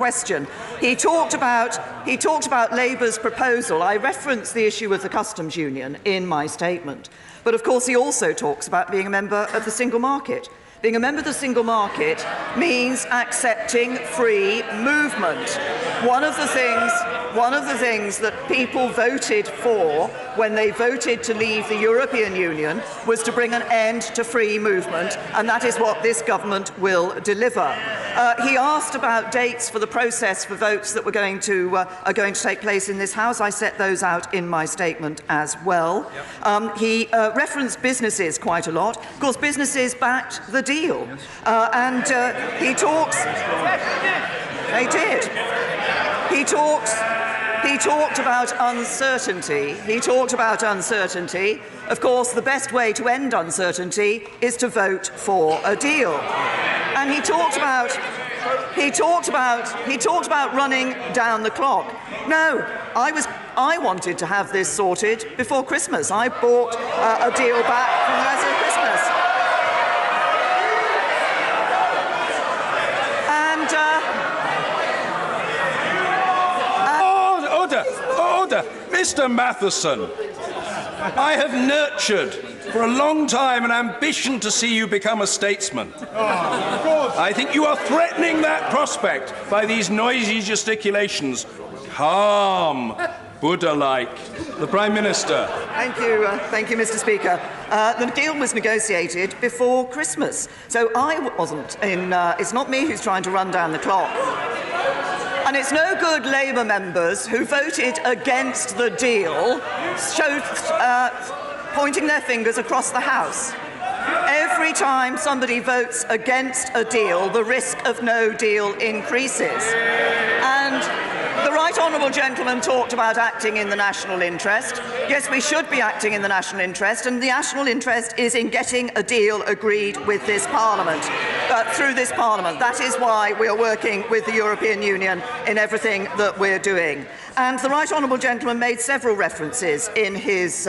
question. He talked about Labour's proposal. I referenced the issue of the customs union in my statement. But of course he also talks about being a member of the single market. Being a member of the single market means accepting free movement. One of the things that people voted for when they voted to leave the European Union was to bring an end to free movement, and that is what this government will deliver. He asked about dates for the process for votes that are going to take place in this House. I set those out in my statement as well. He referenced businesses quite a lot. Of course, businesses backed the deal. He talks... They did. He talked about uncertainty. Of course, the best way to end uncertainty is to vote for a deal. And he talked about running down the clock. No, I wanted to have this sorted before Christmas. I bought a deal back from the rest of Christmas. Order! Mr. Matheson, I have nurtured for a long time an ambition to see you become a statesman. I think you are threatening that prospect by these noisy gesticulations. Calm, Buddha-like. The Prime Minister. Thank you, Mr. Speaker. The deal was negotiated before Christmas, so I wasn't in. It's not me who's trying to run down the clock. And it's no good Labour members who voted against the deal pointing their fingers across the House. Every time somebody votes against a deal, the risk of no deal increases. And the right honourable gentleman talked about acting in the national interest. Yes, we should be acting in the national interest, and the national interest is in getting a deal agreed with this Parliament, through this Parliament. That is why we are working with the European Union in everything that we're doing. And the right honourable gentleman made several references in his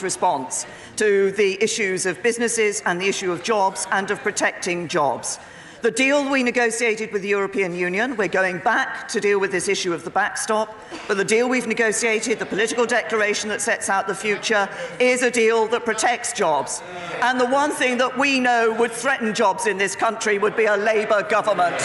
response to the issues of businesses and the issue of jobs and of protecting jobs. The deal we negotiated with the European Union, we're going back to deal with this issue of the backstop, but the deal we've negotiated, the political declaration that sets out the future, is a deal that protects jobs. And the one thing that we know would threaten jobs in this country would be a Labour government.